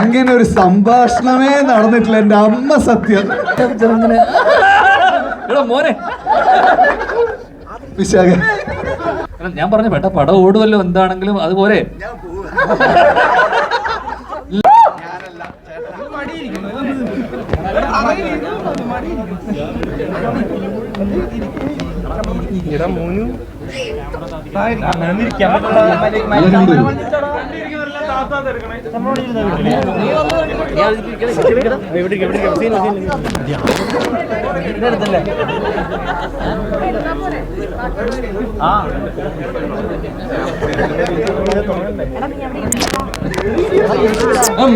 ഇങ്ങനെ ഒരു സംഭാഷണമേ നടന്നിട്ടില്ല എൻ്റെ അമ്മ സത്യം. മോനെ വിശാഖ ഞാൻ പറഞ്ഞു പെട്ട പടം ഓടുമല്ലോ എന്താണെങ്കിലും അതുപോലെ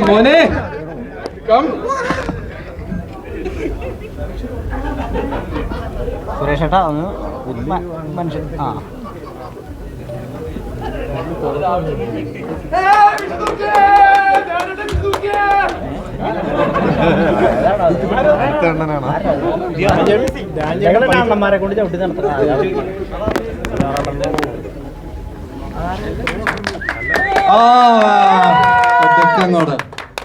മോനെ സുരേഷ് ഏട്ടാ ഒന്ന് മനുഷ്യൻ അണ്ണന്മാരെ കൊണ്ട് ചവിട്ടി നടത്തുന്നത്.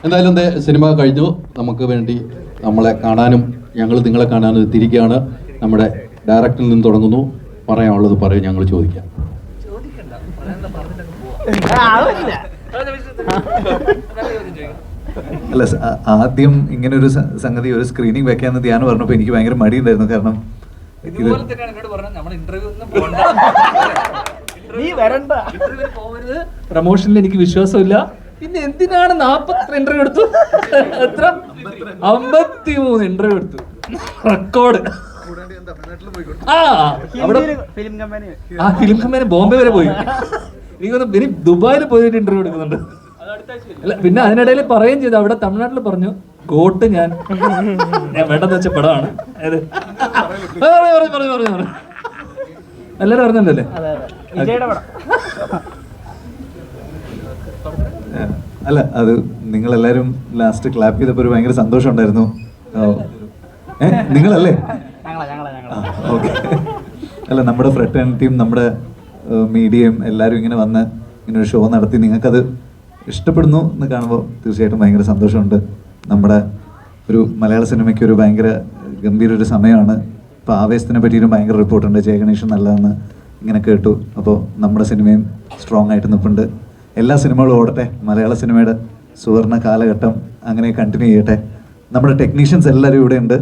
എന്തായാലും സിനിമ കഴിഞ്ഞു. നമുക്ക് വേണ്ടി നമ്മളെ കാണാനും ഞങ്ങൾ നിങ്ങളെ കാണാനും തിരിക്കുകയാണ്. നമ്മുടെ ഡയറക്ടറിൽ നിന്ന് തുടങ്ങുന്നു. പറയാനുള്ളത് പറയും, ഞങ്ങൾ ചോദിക്കാം. അല്ല, ആദ്യം ഇങ്ങനെ ഒരു സംഗതി ഒരു സ്ക്രീനിങ് വെക്കാന്ന് ധ്യാനം പറഞ്ഞപ്പോൾ എനിക്ക് ഭയങ്കര മടിയുണ്ടായിരുന്നു. കാരണം പ്രമോഷനിൽ എനിക്ക് വിശ്വാസമില്ല. പിന്നെ എന്തിനാണ് 40 ഇന്റർവ്യൂ എടുത്തു? എത്ര 53 ഇന്റർവ്യൂ എടുത്തു. റെക്കോർഡ്. ഫിലിം കമ്പനി ബോംബെ വരെ പോയി. ഇനി ദുബായിൽ പോയിട്ട് ഇന്റർവ്യൂ എടുക്കുന്നുണ്ട്. അല്ല, പിന്നെ അതിനിടയിൽ പറയുകയും ചെയ്തു, അവിടെ തമിഴ്നാട്ടിൽ പറഞ്ഞു ഗോട്ട് ഞാൻ വേണ്ടെന്ന് വെച്ച പടമാണ്. എല്ലാരും പറഞ്ഞല്ലേ? അല്ല, അത് നിങ്ങളെല്ലാരും ലാസ്റ്റ് ക്ലാപ്പ് ചെയ്തപ്പോൾ ഒരു ഭയങ്കര സന്തോഷം ഉണ്ടായിരുന്നു. നിങ്ങളല്ലേ? ഓക്കെ. അല്ല, നമ്മുടെ ഫ്രട്ടേണിറ്റിയും നമ്മുടെ മീഡിയയും എല്ലാവരും ഇങ്ങനെ വന്ന് ഇങ്ങനെ ഒരു ഷോ നടത്തി നിങ്ങൾക്കത് ഇഷ്ടപ്പെടുന്നു എന്ന് കാണുമ്പോൾ തീർച്ചയായിട്ടും ഭയങ്കര സന്തോഷമുണ്ട്. നമ്മുടെ ഒരു മലയാള സിനിമയ്ക്ക് ഒരു ഭയങ്കര ഗംഭീര ഒരു സമയമാണ്. ഇപ്പോൾ ആവേശത്തിനെ പറ്റിയൊരു ഭയങ്കര റിപ്പോർട്ടുണ്ട്. ജയഗണേഷൻ നല്ലതെന്ന് ഇങ്ങനെ കേട്ടു. അപ്പോൾ നമ്മുടെ സിനിമയും സ്ട്രോങ് ആയിട്ട് നിൽപ്പുണ്ട്. എല്ലാ സിനിമകളും ഓടട്ടെ. മലയാള സിനിമയുടെ സുവർണ കാലഘട്ടം അങ്ങനെ കണ്ടിന്യൂ ചെയ്യട്ടെ. നമ്മുടെ ടെക്നീഷ്യൻസ് എല്ലാവരും ഇവിടെ ഉണ്ട്.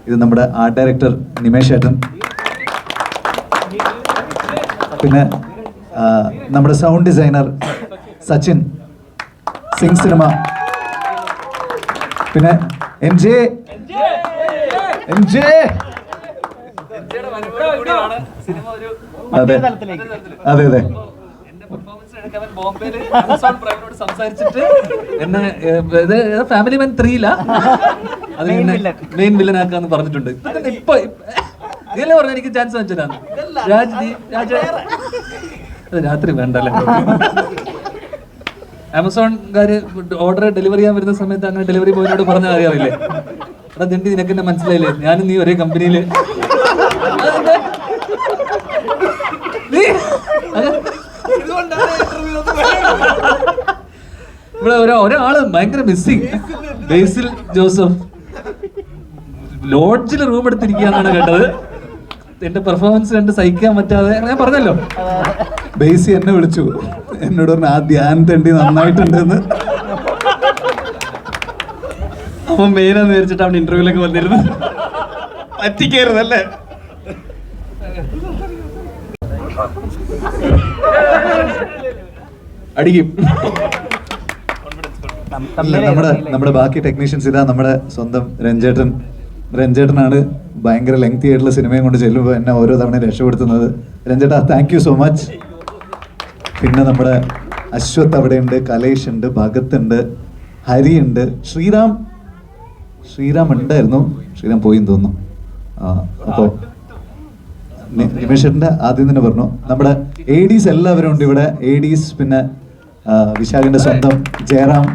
ഇത് നമ്മുടെ ആർട്ട് ഡയറക്ടർ നിമേഷ് ഏട്ടൻ, പിന്നെ നമ്മുടെ sound designer Sachin, Singh cinema, പിന്നെ എം ജെ. അതെ അതെ അതെ. സംസാരിച്ചിട്ട് എന്നെ ഫാമിലി മാൻ 3 അത് മെയിൻ വില്ലൻ ആക്കാന്ന് പറഞ്ഞിട്ടുണ്ട്. ഇപ്പൊ ഇതല്ലേ പറഞ്ഞ എനിക്ക് ചാൻസ് വെച്ചതാണ്. രാത്രി വേണ്ടല്ലേ. ആമസോൺകാര് ഓർഡർ ഡെലിവറി ചെയ്യാൻ വരുന്ന സമയത്ത് അങ്ങനെ ഡെലിവറി ബോയിനോട് പറഞ്ഞാൽ അറിയാറില്ലേ, എടാ ജെണ്ടി നിനക്ക് എന്നെ മനസ്സിലായില്ലേ, ഞാനും നീ ഒരേ കമ്പനിയില്. ഇവിടെ ഒരാള് ഭയങ്കര മിസ്സിങ്. ബേസിൽ ജോസഫ് ലോഡ്ജിൽ റൂം എടുത്തിരിക്കുകയെന്നാണ് കേട്ടത്. എന്റെ പെർഫോമൻസ് കണ്ട് സഹിക്കാൻ പറ്റാതെ ഞാൻ പറഞ്ഞല്ലോ. ബേസി എന്നെ വിളിച്ചു, എന്നോട് പറഞ്ഞു ആ ധ്യാൻ തണ്ടി നന്നായിട്ടുണ്ടെന്ന്. അവൻ മെയിനാന്ന് വിചാരിച്ചിട്ട് അവൻ ഇന്റർവ്യൂലൊക്കെ വന്നിരുന്നു. പറ്റിക്കരുതല്ലേ. അടിക്കും. നമ്മുടെ ബാക്കി ടെക്നീഷ്യൻസ് ഇതാ. നമ്മുടെ സ്വന്തം രഞ്ജേട്ടനാണ് ഭയങ്കര ലെങ്തി ആയിട്ടുള്ള സിനിമയും കൊണ്ട് ചെല്ലുമ്പോൾ എന്നെ ഓരോ തവണ രക്ഷപ്പെടുത്തുന്നത്. രഞ്ജേട്ടാ, താങ്ക് യു സോ മച്ച്. പിന്നെ നമ്മുടെ അശ്വത് അവിടെയുണ്ട്, കലേഷ് ഉണ്ട്, ഭഗത് ഉണ്ട്, ഹരി ഉണ്ട്, ശ്രീറാം ഉണ്ടായിരുന്നു. ശ്രീറാം പോയിന്ന് തോന്നുന്നു. അപ്പോൾ നിമേഷേട്ടൻ്റെ ആദ്യം തന്നെ പറഞ്ഞു. നമ്മുടെ ADs എല്ലാവരും ഉണ്ട് ഇവിടെ. ADs പിന്നെ വിശാഖിൻ്റെ സ്വന്തം ജയറാം,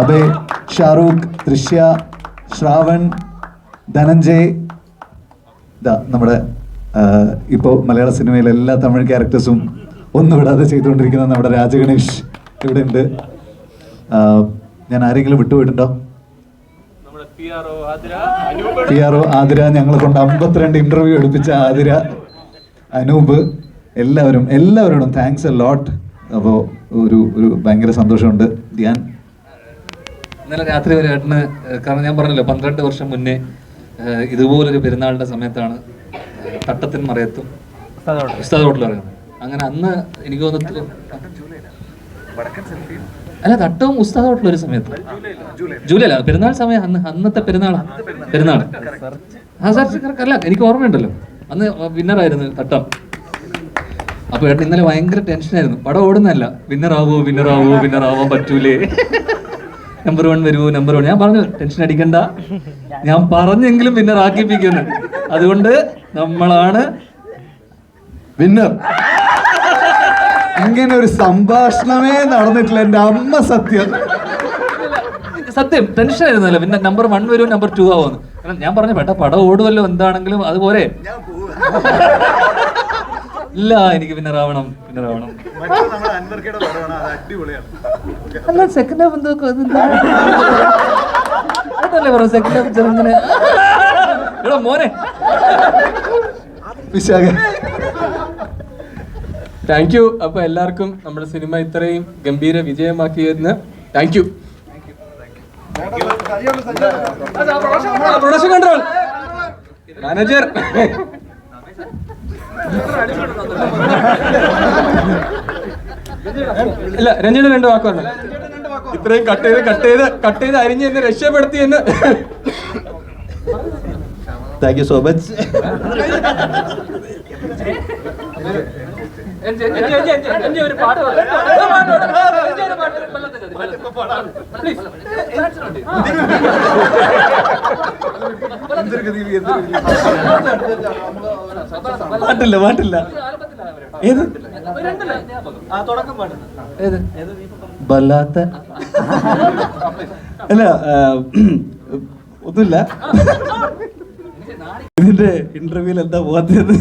അഭയ്, ഷാറൂഖ്, തൃശ്യ, ശ്രാവൺ, ധനഞ്ജയ്. നമ്മുടെ ഇപ്പോൾ മലയാള സിനിമയിലെ എല്ലാ തമിഴ് ക്യാരക്ടേഴ്സും ഒന്നും വിടാതെ ചെയ്തുകൊണ്ടിരിക്കുന്ന നമ്മുടെ രാജഗണേഷ് ഇവിടെ ഉണ്ട്. ഞാൻ ആരെങ്കിലും വിട്ടുപോയിട്ടുണ്ടോ? PRO ആതിര, ഞങ്ങളെ കൊണ്ട് 52 ഇന്റർവ്യൂ എടുപ്പിച്ച ആതിര, അനൂപ്, എല്ലാവരോടും താങ്ക്സ് എ ലോട്ട്. അപ്പോൾ ഒരു ഭയങ്കര സന്തോഷമുണ്ട്. ധ്യാൻ, ഇന്നലെ രാത്രി വരെ ഏട്ടന്, കാരണം ഞാൻ പറഞ്ഞല്ലോ 12 വർഷം മുന്നേ ഇതുപോലൊരു പെരുന്നാളിന്റെ സമയത്താണ് തട്ടത്തിൻ മറയത്തും ഉസ്താദ് ഹോട്ടൽ പറയുന്നത്. അങ്ങനെ അന്ന് എനിക്ക് തോന്നുന്നു അല്ല, തട്ടവും ഉസ്താദ് ഹോട്ടലും ഒരു സമയത്ത് ജൂലൈ അല്ല, പെരുന്നാൾ സമയം, അന്നത്തെ പെരുന്നാൾ അല്ല, എനിക്ക് ഓർമ്മയുണ്ടല്ലോ, അന്ന് വിന്നറായിരുന്നു തട്ടം. അപ്പൊ ഏട്ടൻ ഇന്നലെ ഭയങ്കര ടെൻഷനായിരുന്നു. പടം ഓടുന്നല്ല, വിന്നറാവാൻ പറ്റൂലേ, നമ്പർ 1 വരുമോ, നമ്പർ 1. ഞാൻ പറഞ്ഞു ടെൻഷൻ അടിക്കണ്ട, ഞാൻ പറഞ്ഞെങ്കിലും വിന്നർ ആക്കിപ്പിക്കുന്നു, അതുകൊണ്ട് നമ്മളാണ് വിന്നർ. ഇങ്ങനെ ഒരു സംഭാഷണമേ നടന്നിട്ടില്ല എൻ്റെ അമ്മ, സത്യം ടെൻഷൻ ആയിരുന്നല്ലോ. പിന്നെ നമ്പർ 1 വരുമോ, നമ്പർ 2 ആവുമെന്ന്. കാരണം ഞാൻ പറഞ്ഞു പടം ഓടുമല്ലോ, എന്താണെങ്കിലും അതുപോലെ ഇല്ല, എനിക്ക് വിന്നറാവണം. അല്ല, സെക്കൻഡ് ഹാഫ് അതല്ലേ പറഞ്ഞു, സെക്കൻഡ് ഹാഫ് ചെറുങ്ങനെ മോനെ. Thank you. അപ്പൊ എല്ലാവർക്കും നമ്മുടെ സിനിമ ഇത്രയും ഗംഭീര വിജയമാക്കിയതിന് thank you. Production control manager, ഇല്ല രഞ്ജന 2 വാക്ക് പറഞ്ഞു. ഇത്രയും കട്ട് ചെയ്ത് അരിഞ്ഞ് എന്നെ രക്ഷപ്പെടുത്തി എന്ന്. Thank you so much. ഒരു പാട്ട് പാട്ടില്ല ഏത് ബല്ലാത്ത അല്ല, ഒന്നുമില്ല. ഇതിന്റെ ഇന്റർവ്യൂവിൽ എന്താ പോകാത്തത്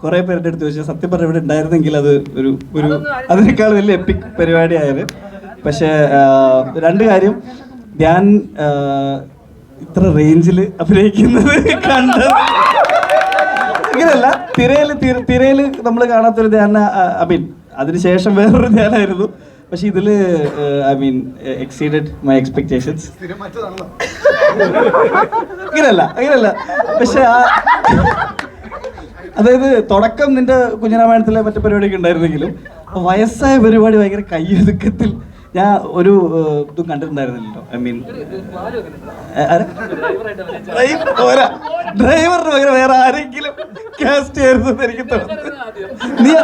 കുറെ പേരുടെ അടുത്ത് ചോദിച്ചാൽ സത്യം പറഞ്ഞ ഇവിടെ ഉണ്ടായിരുന്നെങ്കിൽ അത് ഒരു അതിനേക്കാൾ വലിയ എപ്പിക് പരിപാടിയായത്. പക്ഷെ 2 കാര്യം, ഞാൻ ഇത്ര റേഞ്ചിൽ അഭിനയിക്കുന്നത് കണ്ടത് അങ്ങനെയല്ല, തിരയിൽ നമ്മൾ കാണാത്തൊരു ധ്യാന, ഐ മീൻ അതിനുശേഷം വേറൊരു ധ്യാനായിരുന്നു. പക്ഷെ ഇതില് I mean exceeded my expectations. അങ്ങനെയല്ല പക്ഷെ അതായത് തുടക്കം നിന്റെ കുഞ്ഞിരാമായണത്തിലെ മറ്റു പരിപാടിയൊക്കെ ഉണ്ടായിരുന്നെങ്കിലും വയസ്സായ പരിപാടി ഭയങ്കര കയ്യൊതുക്കത്തിൽ ഞാൻ ഒരു ഇതും കണ്ടിട്ടുണ്ടായിരുന്നില്ലല്ലോ. ഐ മീൻ ഡ്രൈവറിന് പകരം വേറെ ആരെങ്കിലും കാസ്റ്റ് ചെയ്യായിരുന്നു എനിക്ക് തോന്നുന്നു.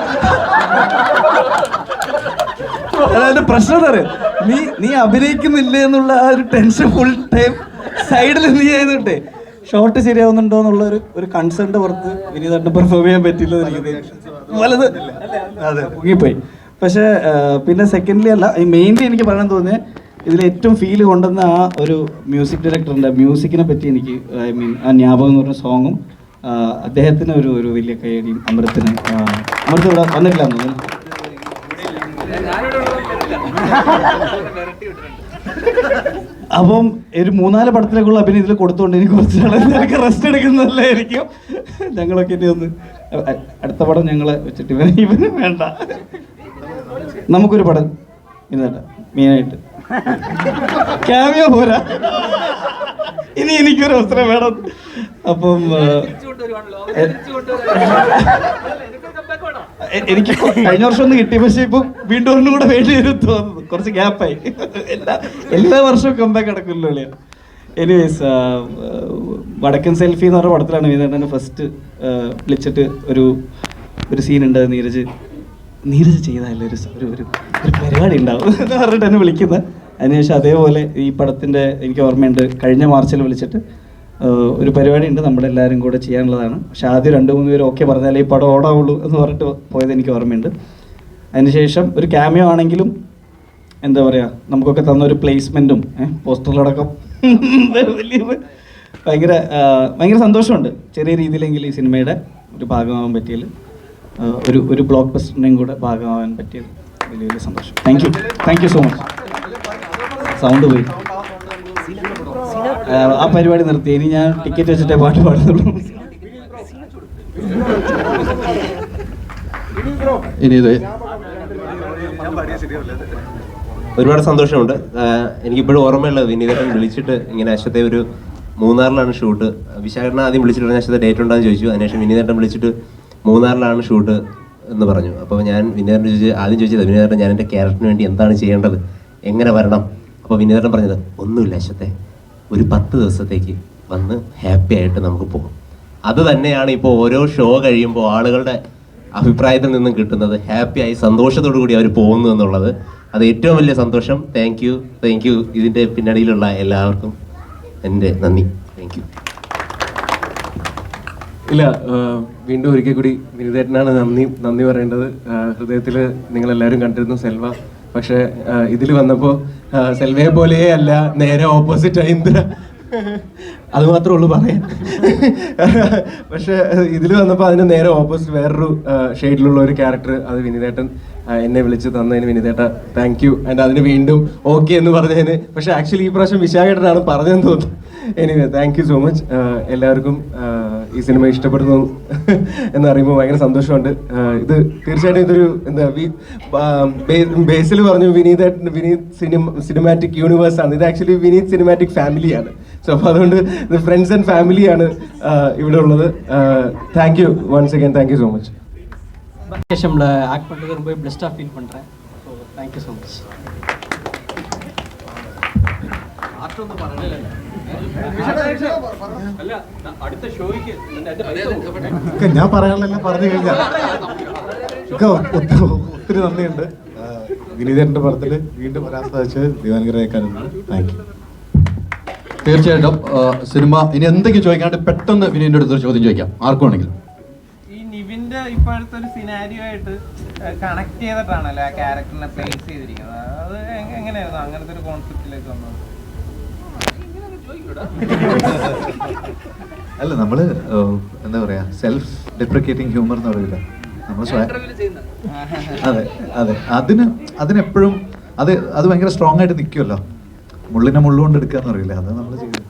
അതായത് പ്രശ്നം എന്താ പറയാ, നീ അഭിനയിക്കുന്നില്ലേ എന്നുള്ള ആ ഒരു ടെൻഷൻ ഫുൾ ടൈം സൈഡിൽ നീ ചെയ്തിട്ടേ ഷോട്ട് ശരിയാവുന്നുണ്ടോ എന്നുള്ള ഒരു കൺസേണിന്റെ പുറത്ത് വിനീതായിട്ട് പെർഫോം ചെയ്യാൻ പറ്റില്ല. വലത് അതെ മുങ്ങിപ്പോയി. പക്ഷെ പിന്നെ സെക്കൻഡ്ലി അല്ല, മെയിൻലി എനിക്ക് പറയാൻ തോന്നിയത് ഇതിൽ ഏറ്റവും ഫീൽ കൊണ്ടുവന്ന ആ ഒരു മ്യൂസിക് ഡയറക്ടറിന്റെ മ്യൂസിക്കിനെ പറ്റി എനിക്ക് ഐ മീൻ ആ ജ്ഞാപകം എന്ന് പറഞ്ഞ സോങ്ങും അദ്ദേഹത്തിന് ഒരു വലിയ കൈയടിയും. അമൃത് ഇവിടെ വന്നിട്ടില്ല തോന്നുന്നു. അപ്പം ഒരു 3-4 പടത്തിലേക്കുള്ള അഭിനയം ഇതിൽ കൊടുത്തോണ്ട് ഇനി കുറച്ച് നാളെ റെസ്റ്റ് എടുക്കുന്നതല്ലായിരിക്കും. ഞങ്ങളൊക്കെ ഇനി ഒന്ന് അടുത്ത പടം ഞങ്ങളെ വെച്ചിട്ട് ഇവന് വേണ്ട, നമുക്കൊരു പടം ഇതല്ല മെയിനായിട്ട് ക്യാമിയോ പോരാ, ഇനി എനിക്കൊരു അവസരം വേണം. അപ്പം എനിക്ക് കഴിഞ്ഞ വർഷം ഒന്ന് കിട്ടി, പക്ഷെ ഇപ്പം വീണ്ടും ഒന്നും കൂടെ വേണ്ടി വരും തോന്നുന്നു. കുറച്ച് ഗ്യാപ്പായി. എല്ലാ വർഷവും കമ്പാക്ക് നടക്കില്ലല്ലോ. എനിവേസ് വടക്കൻ സെൽഫി എന്ന് പറഞ്ഞ പടത്തിലാണ് വീണ്ടും ഫസ്റ്റ് വിളിച്ചിട്ട് ഒരു സീനുണ്ട്. നീരജ് ചെയ്താലേ ഒരു പരിപാടി ഉണ്ടാവും എന്ന് പറഞ്ഞിട്ട് എന്നെ വിളിക്കുന്നത്. അതിനുശേഷം അതേപോലെ ഈ പടത്തിൻ്റെ എനിക്ക് ഓർമ്മയുണ്ട്, കഴിഞ്ഞ മാർച്ചിൽ വിളിച്ചിട്ട് ഒരു പരിപാടി ഉണ്ട് നമ്മളെല്ലാവരും കൂടെ ചെയ്യാനുള്ളതാണ്. പക്ഷെ ആദ്യം 2-3 പേര് ഓക്കെ പറഞ്ഞാലേ ഈ പടം ഓടാവുള്ളൂ എന്ന് പറഞ്ഞിട്ട് പോയത് എനിക്ക് ഓർമ്മയുണ്ട്. അതിനുശേഷം ഒരു ക്യാമിയോ ആണെങ്കിലും എന്താ പറയുക, നമുക്കൊക്കെ തന്നൊരു പ്ലേസ്മെൻറ്റും പോസ്റ്ററിലടക്കം വലിയ ഭയങ്കര സന്തോഷമുണ്ട്. ചെറിയ രീതിയിലെങ്കിലും ഈ സിനിമയുടെ ഒരു ഭാഗമാവാൻ പറ്റിയതിൽ, ഒരു ബ്ലോക്ക് ബസ്റ്ററിൻ്റെയും കൂടെ ഭാഗമാവാൻ പറ്റിയത് വലിയ സന്തോഷം. Thank you so much. Sound പോയി. ആ പരിപാടി നിർത്തി. ഇനി ഞാൻ ടിക്കറ്റ് വെച്ചിട്ടേ പാട്ട് പാടുന്നുള്ളൂ. ഇനി ഇത് ഒരുപാട് സന്തോഷമുണ്ട്. എനിക്കിപ്പോഴും ഓർമ്മയുള്ളത് വിനീതൻ വിളിച്ചിട്ട് ഇങ്ങനെ അശ്വത്തെ ഒരു മൂന്നാറിലാണ് ഷൂട്ട്. വിശാഖനെ ആദ്യം വിളിച്ചിട്ട് അശ്വത്തെ ഡേറ്റ് ഉണ്ടോയെന്ന് ചോദിച്ചു. അതിനുശേഷം വിനീതൻ വിളിച്ചിട്ട് മൂന്നാറിലാണ് ഷൂട്ട് എന്ന് പറഞ്ഞു. അപ്പോൾ ഞാൻ വിനീതൻ ആദ്യം ചോദിച്ചത്, വിനീതൻ ഞാൻ എൻ്റെ ക്യാരക്ടറിന് വേണ്ടി എന്താണ് ചെയ്യേണ്ടത്, എങ്ങനെ വരണം? അപ്പോൾ വിനീതൻ പറഞ്ഞത്, ഒന്നുമില്ല അശ്വത്തെ, ഒരു 10 ദിവസത്തേക്ക് വന്ന് ഹാപ്പി ആയിട്ട് നമുക്ക് പോകും. അത് തന്നെയാണ് ഇപ്പോൾ ഓരോ ഷോ കഴിയുമ്പോൾ ആളുകളുടെ അഭിപ്രായത്തിൽ നിന്നും കിട്ടുന്നത്. ഹാപ്പിയായി സന്തോഷത്തോടു കൂടി അവർ പോകുന്നു എന്നുള്ളത് അത് ഏറ്റവും വലിയ സന്തോഷം. Thank you. ഇതിൻ്റെ പിന്നണിയിലുള്ള എല്ലാവർക്കും എൻ്റെ നന്ദി. Thank you. ഇല്ല, വീണ്ടും ഒരിക്കൽ കൂടി വിനീതേട്ടനാണ് നന്ദി പറയേണ്ടത്. ഹൃദയത്തിൽ നിങ്ങളെല്ലാവരും കണ്ടിരുന്നു സെൽവ. പക്ഷേ ഇതിൽ വന്നപ്പോൾ സെൽവയെ പോലെയേ അല്ല, നേരെ ഓപ്പോസിറ്റ് ഇന്ദ്ര. അത് മാത്രമേ ഉള്ളൂ പറയാൻ. പക്ഷെ ഇതിൽ വന്നപ്പോൾ അതിന് നേരെ ഓപ്പോസിറ്റ് വേറൊരു ഷെയ്ഡിലുള്ള ഒരു ക്യാരക്ടർ, അത് വിനീതേട്ടൻ എന്നെ വിളിച്ച് തന്നതിന് വിനീതേട്ട താങ്ക് യു. ആൻഡ് അതിന് വീണ്ടും ഓക്കെ എന്ന് പറഞ്ഞതിന്, പക്ഷെ ആക്ച്വലി ഈ പ്രാവശ്യം വിശാഖേട്ടനാണ് പറഞ്ഞതെന്ന് തോന്നുന്നു. Anyway thank you so much. എല്ലാവർക്കും ഈ സിനിമ ഇഷ്ടപ്പെടുന്നു എന്നറിയുമ്പോൾ ഭയങ്കര സന്തോഷമുണ്ട്. ഇത് തീർച്ചയായിട്ടും ഇതൊരു എന്താ ബേസിൽ പറഞ്ഞു വിനീത് സിനിമാറ്റിക് യൂണിവേഴ്സ് ആണ്. ഇത് ആക്ച്വലി വിനീത് സിനിമാറ്റിക് ഫാമിലിയാണ്. സോ അപ്പോൾ അതുകൊണ്ട് ഇത് ഫ്രണ്ട്സ് ആൻഡ് ഫാമിലിയാണ് ഇവിടെ ഉള്ളത്. Thank you once again. Thank you so much. நம்மள ஆக்ட் பண்ணுறது ரொம்ப பெஸ்ட்டாக ஃபீல் பண்ணுறேன். So thank you so much. ഞാൻ പറയാനുള്ളതെല്ലാം പറഞ്ഞു കഴിഞ്ഞാൽ ഒത്തിരി നന്ദിയുണ്ട്. വിനീതന്റെ പടത്തിൽ വീണ്ടും വരാൻ സാധിച്ചത് ദിവാൻകരേക്കാനുണ്ട്. Thank you. തീർച്ചയായിട്ടും സിനിമ ഇനി എന്തെങ്കിലും ചോദിക്കാണ്ട് പെട്ടെന്ന് വിനീതിൻ്റെ അടുത്തൊരു ചോദ്യം ചോദിക്കാം, ആർക്കും ആണെങ്കിലും. ഈ നിവിന്റെ ഇപ്പോഴത്തെ ഒരു സിനാരിയോ ആയിട്ട് കണക്ട് ചെയ്തിട്ടാണല്ലോ ആ ക്യാരക്ടറിനെ പ്ലേസ് ചെയ്തിരിക്കുന്നത്. അത് എങ്ങനെയായിരുന്നു അങ്ങനത്തെ ഒരു കോൺസെപ്റ്റിലേക്ക് വന്നത്? അല്ല, നമ്മള് എന്താ പറയാ, സെൽഫ് ഡെപ്രിക്കേറ്റിംഗ് ഹ്യൂമർ എന്ന് പറയില്ല നമ്മൾ. അതെ അതെ, അതിനെപ്പോഴും അത് ഭയങ്കര സ്ട്രോങ് ആയിട്ട് നിൽക്കുമല്ലോ. മുള്ളിനെ മുള്ളുകൊണ്ട് എടുക്കുക എന്ന് പറയില്ല, അത് നമ്മൾ ചെയ്തത്.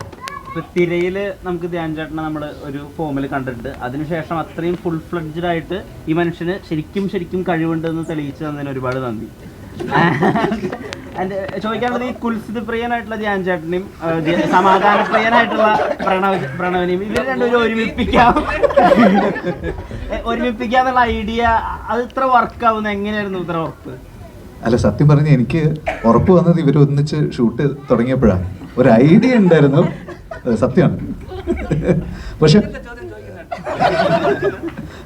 ഇപ്പോൾ തിരയില് നമുക്ക് ധ്യാൻ ചേട്ടനെ നമ്മൾ ഒരു ഫോമിൽ കണ്ടിട്ടുണ്ട്. അതിനുശേഷം അത്രയും ഫുൾ ഫ്ലഡ്ജഡ് ആയിട്ട് ഈ മനുഷ്യന് ശരിക്കും കഴിവുണ്ടെന്ന് തെളിയിച്ചു തന്നതിന് ഒരുപാട് നന്ദി. ചോദിക്കാനുള്ളത്, ഈ കുൽസിത് പ്രിയനായിട്ടുള്ള ധ്യാൻ ചേട്ടനെയും സമാധാന പ്രിയനായിട്ടുള്ള പ്രണവിനെയും ഇവർ രണ്ടുപേരും ഒരുമിപ്പിക്കാന്നുള്ള ഐഡിയ അത് ഇത്ര വർക്കാവുന്ന എങ്ങനെയായിരുന്നു ഇത്ര ഉറപ്പ്? അല്ല, സത്യം പറഞ്ഞ എനിക്ക് ഉറപ്പ് വന്നത് ഇവർ ഒന്നിച്ച് ഷൂട്ട് തുടങ്ങിയപ്പോഴാണ്. ഒരു ഐഡിയ ഉണ്ടായിരുന്നു, സത്യമാണ്. പക്ഷെ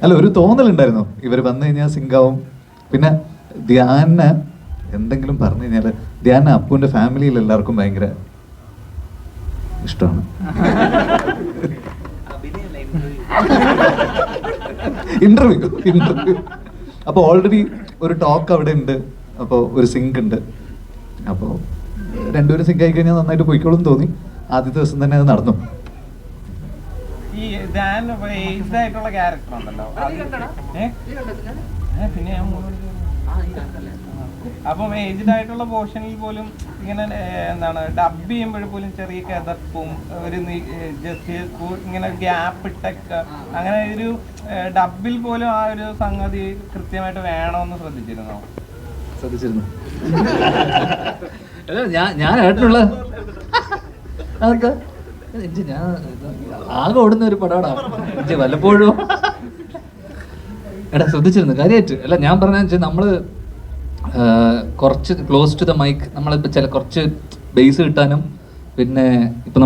അല്ല, ഒരു തോന്നലുണ്ടായിരുന്നു ഇവർ വന്നു കഴിഞ്ഞാൽ സിങ്കാവും. പിന്നെ ധ്യാന എന്തെങ്കിലും പറഞ്ഞു കഴിഞ്ഞാൽ ധ്യാന അപ്പുവിന്റെ ഫാമിലിയിൽ എല്ലാവർക്കും ഭയങ്കര ഇഷ്ടമാണ്. ഇന്റർവ്യൂ അപ്പോൾ ഓൾറെഡി ഒരു ടോക്ക് അവിടെ ഉണ്ട്, അപ്പോൾ ഒരു സിങ്ക് ഉണ്ട്. അപ്പോൾ രണ്ടുപേരും സിങ്ക് ആയി കഴിഞ്ഞാൽ നന്നായിട്ട് പോയിക്കോളും തോന്നി. ആദ്യത്തെ ദിവസം തന്നെ അത് നടന്നു. ഈ ധ്യാൻ ഏജ്ഡ് ആയിട്ടുള്ള ക്യാരക്ടർ ഉണ്ടല്ലോ, പിന്നെ അപ്പം ഏജ്ഡ് ആയിട്ടുള്ള പോർഷനിൽ പോലും ഇങ്ങനെ എന്താണ് ഡബ് ചെയ്യുമ്പോഴും പോലും ചെറിയ കിതപ്പും ഒരു ഇങ്ങനെ ഗ്യാപ്പ് ഇട്ടൊക്കെ, അങ്ങനെ ഒരു ഡബിൽ പോലും ആ ഒരു സംഗതി കൃത്യമായിട്ട് വേണമെന്ന് ശ്രദ്ധിച്ചിരുന്നു. ഞാൻ ഏട്ടനുള്ള ഞാൻ ആകെ ഓടുന്ന ഒരു പടമാണ് വല്ലപ്പോഴും. എടാ ശ്രദ്ധിച്ചിരുന്നു കാര്യമായിട്ട്. അല്ല, ഞാൻ പറഞ്ഞ നമ്മള് കുറച്ച് ക്ലോസ് ടു ദ മൈക്ക്, നമ്മളിപ്പോൾ കുറച്ച് ബേസ് കിട്ടാനും, പിന്നെ ഇപ്പം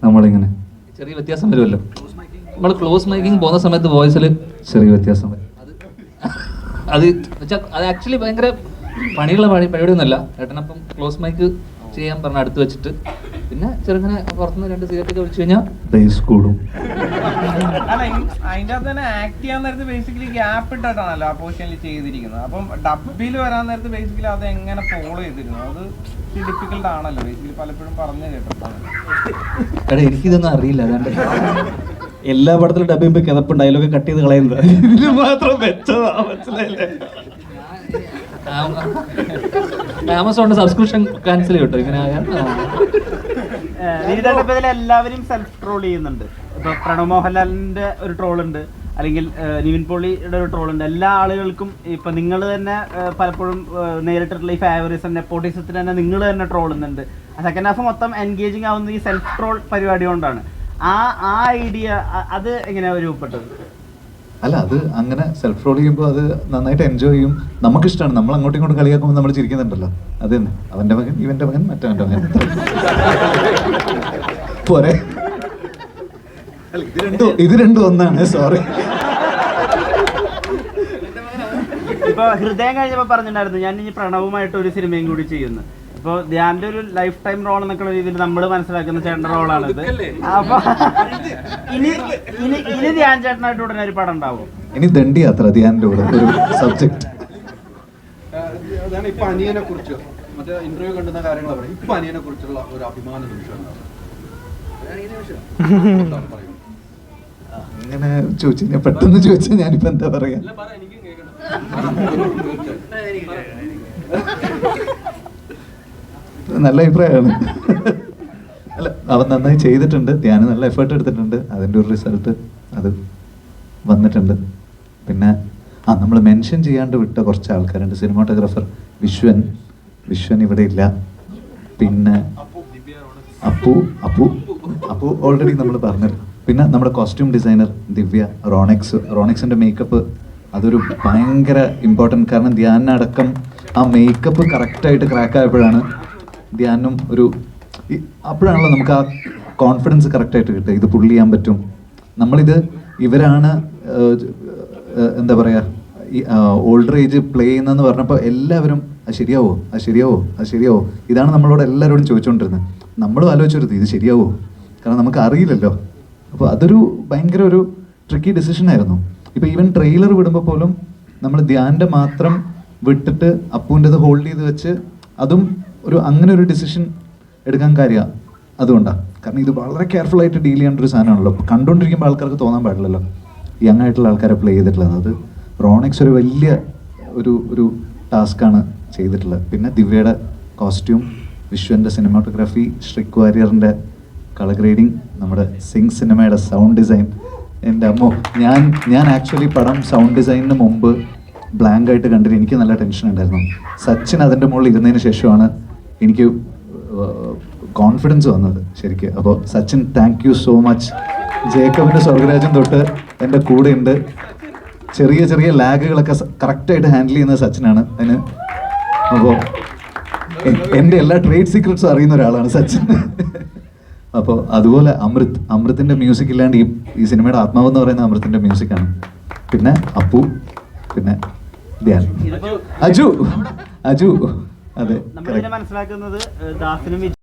നമ്മളിങ്ങനെ ചെറിയ വ്യത്യാസം വരുമല്ലോ. നമ്മൾ ക്ലോസ് മൈക്കിങ് പോകുന്ന സമയത്ത് വോയിസിൽ ചെറിയ വ്യത്യാസം വരും. അത് വെച്ചാൽ അത് ആക്ച്വലി ഭയങ്കര പണിയുള്ള പരിപാടിയൊന്നുമല്ല. ഏട്ടനപ്പം ക്ലോസ് മൈക്ക് ചെയ്യാൻ പറഞ്ഞ അടുത്ത് വെച്ചിട്ട് പിന്നെ ചെറുങ്ങനെ പുറത്തുനിന്ന് 2 സിഗരറ്റൊക്കെ വിളിച്ചു കഴിഞ്ഞാൽ ബേസ് കൂടും. അല്ല, അതിൻ്റെ അകത്ത് തന്നെ ആക്ട് ചെയ്യാൻ നേരത്ത് ബേസിക്കലി ഗ്യാപ്പ് ഇട്ടിട്ടാണല്ലോ ആ പോർഷനിൽ ചെയ്തിരിക്കുന്നത്. അപ്പം ഡബിൽ വരാൻ നേരത്ത് ബേസിക്കലി അത് എങ്ങനെ ഫോളോ ചെയ്തിരുന്നു? അത് ഡിഫിക്കൽട്ട് ആണല്ലോ ബേസിക്കലി, പലപ്പോഴും പറഞ്ഞു കേട്ടിട്ടാണ്. എടാ, എനിക്കിതൊന്നും അറിയില്ല. അതാണ്ട് എല്ലാ പടത്തിലും ഡബ് ചെയ്യുമ്പോൾ കിതപ്പുണ്ട്, അതിലൊക്കെ കട്ട് ചെയ്ത് കളയുന്നത്. ഇതിന് മാത്രം വെച്ചതാ, മനസ്സിലായില്ലേ? ആമസോണിന്റെ സബ്സ്ക്രിപ്ഷൻ ക്യാൻസൽ ചെയ്യട്ടോ ഇങ്ങനെ ആയാൽ. വിനീതേട്ടൻ ഇതിൽ എല്ലാവരും സെൽഫ് ട്രോൾ ചെയ്യുന്നുണ്ട്. ഇപ്പൊ പ്രണവ് മോഹൻലാലിന്റെ ഒരു ട്രോൾ ഉണ്ട്, അല്ലെങ്കിൽ നിവിൻ പോളിയുടെ ഒരു ട്രോൾ ഉണ്ട്. എല്ലാ ആളുകൾക്കും ഇപ്പൊ നിങ്ങൾ തന്നെ പലപ്പോഴും നേരിട്ടിട്ടുള്ള ഈ ഫേവറിസം നെപ്പോട്ടിസത്തിന് തന്നെ നിങ്ങൾ തന്നെ ട്രോളുന്നുണ്ട്. സെക്കൻഡ് ഹാഫ് മൊത്തം എൻഗേജിങ് ആവുന്നത് ഈ സെൽഫ് ട്രോൾ പരിപാടി കൊണ്ടാണ്. ആ ഐഡിയ അത് എങ്ങനെയാണ് രൂപപ്പെട്ടത്? അല്ല, അത് അങ്ങനെ സെൽഫ് റോൾ ചെയ്യുമ്പോൾ അത് നന്നായിട്ട് എൻജോയ് ചെയ്യും. നമുക്കിഷ്ടമാണ്. നമ്മൾ അങ്ങോട്ടും ഇങ്ങോട്ടും കളിയാക്കുമ്പോൾ നമ്മൾ ചിരിക്കുന്നുണ്ടല്ലോ. അത് തന്നെ, അവൻ്റെ മകൻ ഇവൻ്റെ മകൻ മറ്റവൻ്റെ മകൻ പോരെ. ഇത് രണ്ടും ഒന്നാണ്. സോറി. ഇപ്പൊ ഹൃദയം കഴിഞ്ഞപ്പോ പറഞ്ഞിട്ടുണ്ടായിരുന്നു ഞാൻ ഇനി പ്രണവുമായിട്ട് ഒരു സിനിമയും കൂടി ചെയ്യുന്നു. ഇപ്പൊ ധ്യാന്റെ ഒരു ലൈഫ് ടൈം റോൾ എന്നൊക്കെയുള്ള രീതിയിൽ നമ്മൾ മനസ്സിലാക്കുന്ന ചേട്ടന്റെ റോളാണിത്. അപ്പൊ ഇനി ധ്യാൻ ചേട്ടനായിട്ട് ഉടനെ ഒരു പടം ഉണ്ടാവും. ഇനി ദണ്ഡി യാത്ര ധ്യാൻ്റെ കൂടെ ഒരു സബ്ജക്ട്. ഇപ്പൊ അനിയനെ കുറിച്ച് മറ്റേ ഇന്റർവ്യൂ കണ്ടുന്ന കാര്യങ്ങൾ പറയും. ഇപ്പൊ അനിയനെ കുറിച്ചുള്ള ഒരു അഭിമാന നിമിഷം അങ്ങനെ ചോദിച്ചു ഞാൻ പെട്ടെന്ന് ചോദിച്ചാൽ ഞാനിപ്പോ എന്താ പറയാ. നല്ല അഭിപ്രായമാണ്. അല്ല, അവൻ നന്നായി ചെയ്തിട്ടുണ്ട്. ധ്യാൻ നല്ല എഫേർട്ട് എടുത്തിട്ടുണ്ട്. അതിൻ്റെ ഒരു റിസൾട്ട് അത് വന്നിട്ടുണ്ട്. പിന്നെ നമ്മൾ മെൻഷൻ ചെയ്യാണ്ട് വിട്ട കുറച്ച് ആൾക്കാരുണ്ട്. സിനിമാറ്റോഗ്രാഫർ വിശ്വൻ ഇവിടെ ഇല്ല. പിന്നെ അപ്പു ഓൾറെഡി നമ്മൾ പറഞ്ഞത്. പിന്നെ നമ്മുടെ കോസ്റ്റ്യൂം ഡിസൈനർ ദിവ്യ, റോണെക്സിൻ്റെ മേക്കപ്പ് അതൊരു ഭയങ്കര ഇമ്പോർട്ടൻറ്റ്. കാരണം ധ്യാനടക്കം ആ മേക്കപ്പ് കറക്റ്റായിട്ട് ക്രാക്ക് ആയപ്പോഴാണ് ധ്യാനും അപ്പോഴാണല്ലോ നമുക്ക് ആ കോൺഫിഡൻസ് കറക്റ്റായിട്ട് കിട്ടുക. ഇത് പുള്ള് ചെയ്യാൻ പറ്റും. ഇവരാണ് എന്താ പറയുക, ഈ ഓൾഡർ ഏജ് പ്ലേ ചെയ്യുന്നതെന്ന് പറഞ്ഞപ്പോൾ എല്ലാവരും അത് ശരിയാവോ ഇതാണ് നമ്മളോട് എല്ലാവരോടും ചോദിച്ചുകൊണ്ടിരുന്നത്. നമ്മളും ആലോചിച്ചെടുത്ത് ഇത് ശരിയാവോ, കാരണം നമുക്ക് അറിയില്ലല്ലോ. അപ്പോൾ അതൊരു ഭയങ്കര ഒരു ട്രിക്കി ഡിസിഷനായിരുന്നു. ഇപ്പോൾ ഈവൻ ട്രെയിലർ വിടുമ്പോൾ പോലും നമ്മൾ ധ്യാൻ്റെ മാത്രം വിട്ടിട്ട് അപ്പുവിൻ്റെത് ഹോൾഡ് ചെയ്ത് വെച്ച് അതും അങ്ങനെ ഒരു ഡിസിഷൻ എടുക്കാൻ കാര്യമാണ് അതുകൊണ്ടാണ്. കാരണം ഇത് വളരെ കെയർഫുൾ ആയിട്ട് ഡീൽ ചെയ്യേണ്ട ഒരു സാധനമാണല്ലോ. കണ്ടുകൊണ്ടിരിക്കുമ്പോൾ ആൾക്കാർക്ക് തോന്നാൻ പാടില്ലല്ലോ യങ് ആയിട്ടുള്ള ആൾക്കാരെ പ്ലേ ചെയ്തിട്ടുള്ളത്. അത് റോണെക്സ് ഒരു വലിയ ഒരു ടാസ്ക്കാണ് ചെയ്തിട്ടുള്ളത്. പിന്നെ ദിവ്യയുടെ കോസ്റ്റ്യൂം, വിശ്വൻ്റെ സിനിമാറ്റോഗ്രാഫി, ശ്രിക് വാര്യറിൻ്റെ കളർ ഗ്രേഡിങ്, നമ്മുടെ സിംഗ് സിനിമയുടെ സൗണ്ട് ഡിസൈൻ. എൻ്റെ അമ്മോ, ഞാൻ ആക്ച്വലി പടം സൗണ്ട് ഡിസൈനിന് മുമ്പ് ബ്ലാങ്ക് ആയിട്ട് കണ്ടിട്ട് എനിക്ക് നല്ല ടെൻഷൻ ഉണ്ടായിരുന്നു. സച്ചിൻ അതിൻ്റെ മുകളിൽ ഇരുന്നതിന് ശേഷമാണ് എനിക്ക് കോൺഫിഡൻസ് വന്നത് ശരിക്കും. അപ്പോൾ Sachin, thank you so much. ജേക്കബിൻ്റെ സ്വർഗരാജൻ തൊട്ട് എൻ്റെ കൂടെ ഉണ്ട്. ചെറിയ ലാഗുകളൊക്കെ കറക്റ്റായിട്ട് ഹാൻഡിൽ ചെയ്യുന്നത് സച്ചിനാണ്. അപ്പോൾ എൻ്റെ എല്ലാ ട്രേഡ് സീക്രട്സും അറിയുന്ന ഒരാളാണ് സച്ചിൻ. അപ്പോൾ അതുപോലെ അമൃത്തിൻ്റെ മ്യൂസിക് ഇല്ലാണ്ട് ഈ സിനിമയുടെ ആത്മാവെന്ന് പറയുന്ന അമൃത്തിൻ്റെ മ്യൂസിക്കാണ്. പിന്നെ അപ്പു, പിന്നെ ധ്യാൻ, അജു. അതെ, നമ്മളിതിനെ മനസ്സിലാക്കുന്നത് ദാസിനും